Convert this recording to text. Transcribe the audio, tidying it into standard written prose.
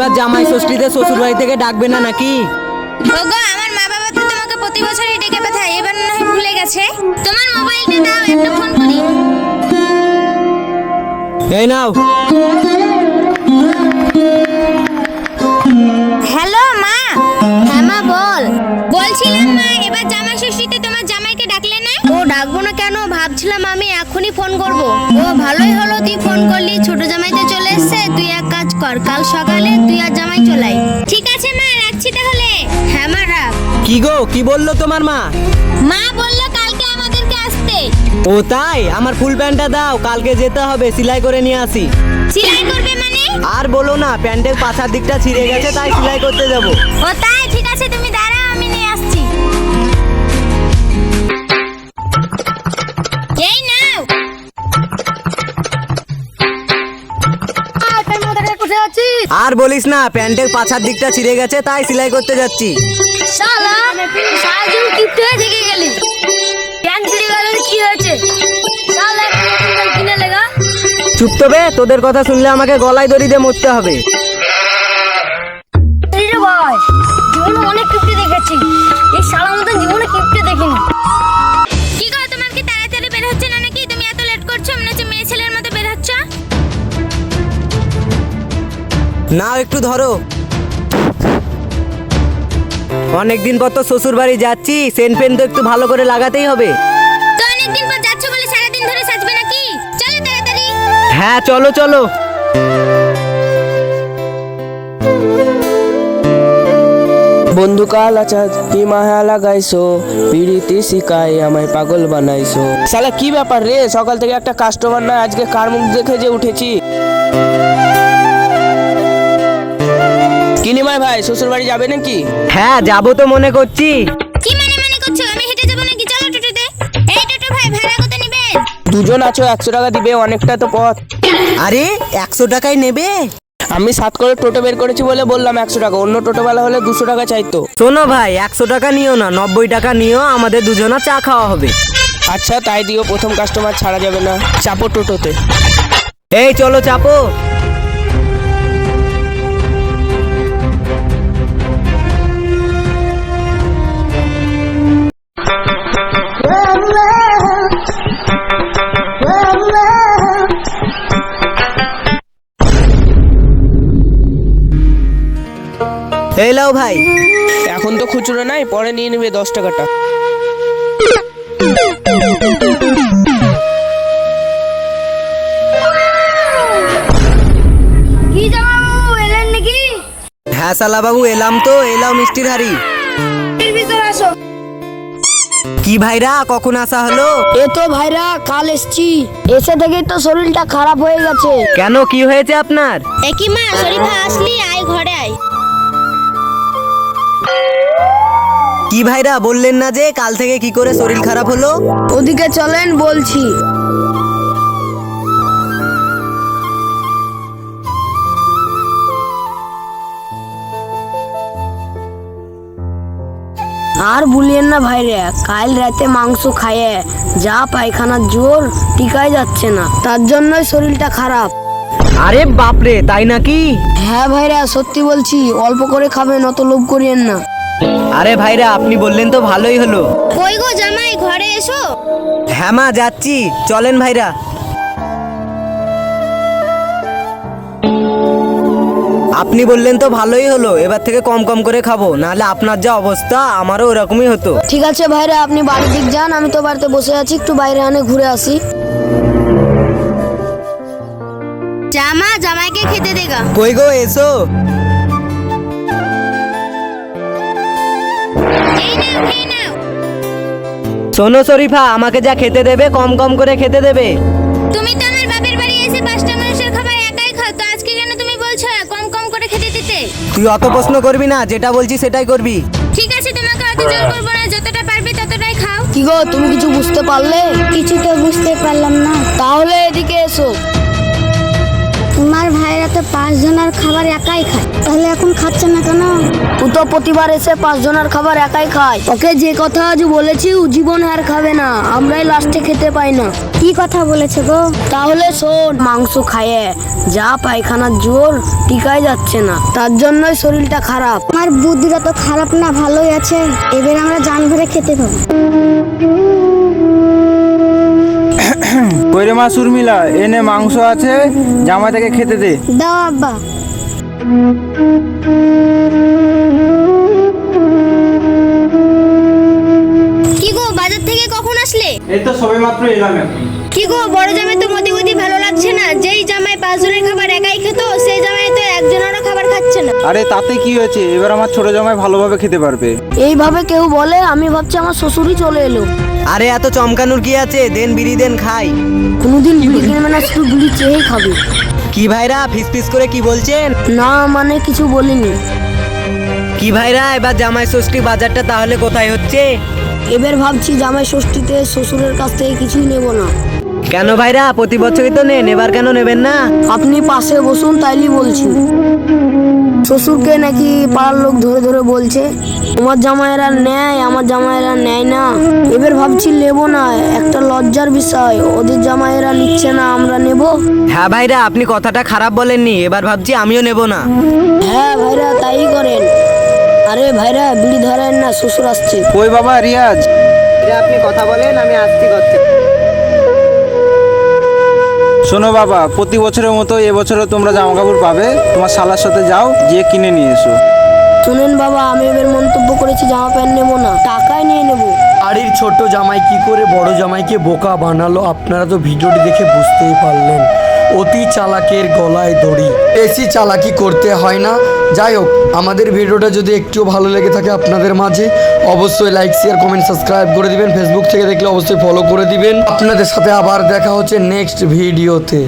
এবার জামাই ষষ্ঠীতে শ্বশুর বাড়ি থেকে ডাকবে না নাকি? ওগো, আমার মা বাবা তো তোমাকে প্রতি বছরই ডেকে পাঠায়, এবার না হয় ভুলে গেছে। তোমার মোবাইলটা দাও, একটা ফোন করি। এই নাও। হ্যালো মা। হ্যাঁ মা বল। বলছিলাম মা, এবার জামাই ষষ্ঠীতে তোমার জামাইকে ডাকলে না? ও ডাকবো না কেন, ভাবছিলাম আমি এখনই ফোন করব। ও ভালোই হলো তুই ফোন করলি, ছোট জামাইতে চলে এসেছে। তুই এক কাজ কর, কাল সকালে তুই আর জামাই চলে আয়। ঠিক আছে মা, রাখছি তাহলে। হ্যাঁ মা রাখ। কি গো, কি বললো তোমার মা? মা বললো কালকে আমাদেরকে আসতে। ও তাই? আমার ফুল প্যান্টটা দাও, কালকে যেতে হবে, সেলাই করে নিয়ে আসি। সেলাই করবে মানে? আর বলো না, প্যান্টের পাছার দিকটা ছিঁড়ে গেছে, তাই সেলাই করতে যাব। ও তাই, ঠিক আছে তুমি দাঁড়াও, আমি নিয়ে আসছি। এই নাও। আর বলিস না, প্যান্টের পাছার দিকটা ছিঁড়ে গেছে, তাই সেলাই করতে যাচ্ছি। শালা সারাদিন কিপটে হয়ে থেকে গেলি, প্যান্ট ছিঁড়ে গেল কি হয়েছে? শালা কিনে লেগা। চুপ তো বে, তোদের কথা শুনলে আমাকে গলায় দড়ি দিয়ে মরতে হবে। এই রে ভাই, জীবনে অনেক কিপটে দেখেছি, এই শালা মতন জীবনে কিপটে দেখিনি। কি গো, তোমার কি তাড়াতাড়ি বের হচ্ছে না নাকি? তুমি এত লেট করছো, মনে হচ্ছে মেয়ে ছেলের মতো বের হচ্ছ। নাও একটু ধরো। অনেকদিন পর তো শ্বশুর বাড়ি যাচ্ছি, সেন্ট পেন তো একটু ভালো করে লাগাতেই হবে। তো অনেকদিন পর যাচ্ছ বলে সারাদিন ধরে সাজবে নাকি? চলো তাড়াতাড়ি। হ্যাঁ চলো চলো। বন্ধু কাল আছা কি মায়া লাগাইছো, পিড়িতি শিকাই আমায় পাগল বানাইছো। শালা কি ব্যাপার রে, সকাল থেকে একটা কাস্টমার না, আজকে কার মুখ দেখে যে উঠেছি। কিনিমাই ভাই, শ্বশুর বাড়ি যাবে নাকি? হ্যাঁ যাবো তো মনে করছি। কি মানে মানে করছো? আমি হেঁটে যাবো নাকি? চলো টোটোতে। এই টোটো ভাই, ভাড়া কত নেবেন? দুজন আছো, 100 টাকা দিবে, অনেকটা তো পথ। আরে 100 টাকায় নেবে? আমি 7 করে টোটো বের করেছি বলে বললাম 100 টাকা, অন্য টোটোওয়ালা হলে 200 টাকা চাইতো। শোনো ভাই, 100 টাকা নিও না, 90 টাকা নিও, আমাদের দুজনা চা খাওয়া হবে। আচ্ছা তাই দিও, প্রথম কাস্টমার ছাড়া যাবে না। চাপো টোটোতে। এই চলো চাপো। এই লাও ভাই। এখন তো খুচরো নাই, পরে নিয়ে নেবে 10 টাকাটা। কি জামাইবাবু এলেন নাকি? হ্যাঁ শালা বাবু এলাম তো, এলাও মিষ্টির হাড়ি। এর ভিতরে আসো। কি ভাইরা, কখন আসা হলো? এ তো ভাইরা কাল এসছি, এসে থেকেই তো শরীরটা খারাপ হয়ে গেছে। কেন, কি হয়েছে আপনার? একই মা, শরীফা আসলি, আয় ঘরে আয়। কি ভাইরা বললেন না যে কাল থেকে কি করে শরীর খারাপ হলো? ওদিকে চলেন বলছি। আর ভুলিয়েন না ভাইরে, কাল রাতে মাংস খাইয়ে যা পায়খানার জোর টিকাই যাচ্ছে না, তার জন্যই শরীরটা খারাপ। আরে বাপরে, তাই নাকি? হ্যাঁ ভাইরা সত্যি বলছি, অল্প করে খাবেন, অত লোভ করিয়েন না। আরে ভাইরা আপনি বললেন তো ভালোই হলো। কই গো জামাই, ঘরে এসো। হ্যাঁ মা যাচ্ছি, চলেন ভাইরা। আপনি বললেন তো ভালোই হলো, এবার থেকে কম কম করে খাবো, নাহলে আপনার যা অবস্থা আমারও ওরকমই হতো। ঠিক আছে ভাইরা, আপনি বাড়ির দিক যান, আমি তো বাড়িতে বসে আছি, একটু বাইরে আনে ঘুরে আসি। জামা, জামাইকে খেতে দেগা। কই গো এসো। এই নাও, খেয়ে নাও। শোনো শরীফা, আমাকে যা খেতে দেবে কম কম করে খেতে দেবে। তুমি তো আমার বাপের বাড়ি এসে 5টা মানুষের খাবার একাই খাও, তো আজকে কেন তুমি বলছো কম কম করে খেতে দিতে? তুই অত প্রশ্ন করবি না, যেটা বলছি সেটাই করবি। ঠিক আছে, তোমাকে অত জোর করবো না, যতটা পারবে ততটাই খাও। কি গো, তুমি কিছু বুঝতে পারলে? কিছু তো বুঝতে পারলাম না। তাহলে এদিকে এসো। তোমার ভাইরা তো 5 জনের খাবার একাই খায়, তাহলে এখন খাচ্ছে না কেন? ও তো প্রতিবার এসে 5 জনের খাবার একাই খায়। ওকে যে কথা আজ বলেছি ও জীবন আর খাবে না, আমরাই লাস্টে খেতে পাই না। কি কথা বলেছে গো? তাহলে শোন, মাংস খায় যা পায়খানার জোর টিকাই যাচ্ছে না, তার জন্যই শরীরটা খারাপ। আমার বুদ্ধিটা তো খারাপ না, ভালোই আছে। এবার আমরা জান ভরে খেতে পাবো। কইরে মা সুরমিলা, এনে মাংস আছে, জামাই তাকে খেতে দে। দাও আব্বা। কি গো, বাজার থেকে কখন আসলে? এই তো সবে মাত্র এলাম এখন। কি গো, বড় জামাই তো মতি ভালো লাগছে না। যেই জামাই 5 জনের খাবার একাই খেত, সেই জামাই তো একজনেরও খাবার খাচ্ছে না। আরে তাতে কি হয়েছে, এবার আমার ছোট জামাই ভালোভাবে খেতে পারবে। এইভাবে কেউ বলে? আমি ভাবছি আমার শ্বশুরই চলে এলো। আরে এত চমকানোর কি আছে, দেন বিড়ি দেন খাই। কোনোদিন বিড়ি কিনবে না, শুধু বিড়ি চেয়েই খাবে। কি ভাইরা ফিস ফিস করে কি বলছেন? না মানে কিছু বলিনি। কি ভাইরা, এবার জামাই ষষ্ঠী বাজারটা তাহলে কোথায় হচ্ছে? এবার ভাবছি জামাই ষষ্ঠীতে শ্বশুরের কাছ থেকে কিছুই নেব না। কেন ভাইরা, প্রতি বছরই তো নেন, এবার কেন নেবেন না? আপনি পাশে বসুন তাইলে বলছি। শ্বশুরকে নাকি পাড়ার লোক ধরে ধরে বলছে তোমার জামাইয়েরা নেয়, আমার জামাইয়েরা নেয় না। এবার ভাবছি নেবো না, একটা লজ্জার বিষয়। ওদের জামাইয়েরা নিচ্ছে না, আমরা নেব। হ্যাঁ ভাইরা, আপনি কথাটা খারাপ বলেননি, এবার ভাবছি আমিও নেব না। হ্যাঁ ভাইরা তাই করেন। আরে ভাইরা বিড়ি ধরেন না, শ্বশুর আসছে। কই বাবা রিয়াজ? আপনি কথা বলেন, আমি আসছি করতে। শোনো বাবা, প্রতি বছরের মতো এবছরও তোমরা জামা কাপড় পাবে। তোমার শালার সাথে যাও, গিয়ে কিনে নিয়ে এসো। শুনেন বাবা, আমি এবার মন্তব্য করেছি জামা প্যান্ট নেবো না, টাকাই নিয়ে নেবো। বাড়ির ছোট জামাই কি করে বড় জামাইকে বোকা বানালো, আপনারা তো ভিডিওটি দেখে বুঝতেই পারলেন। অতি চালাকের গলায় দড়ি, বেশি চালাকি করতে হয় না। যাই হোক, আমাদের ভিডিওটা যদি একটু ভালো লেগে থাকে আপনাদের মাঝে, অবশ্যই লাইক শেয়ার কমেন্ট সাবস্ক্রাইব করে দিবেন। ফেসবুক থেকে দেখলে অবশ্যই ফলো করে দিবেন। আপনাদের সাথে আবার দেখা হচ্ছে নেক্সট ভিডিওতে।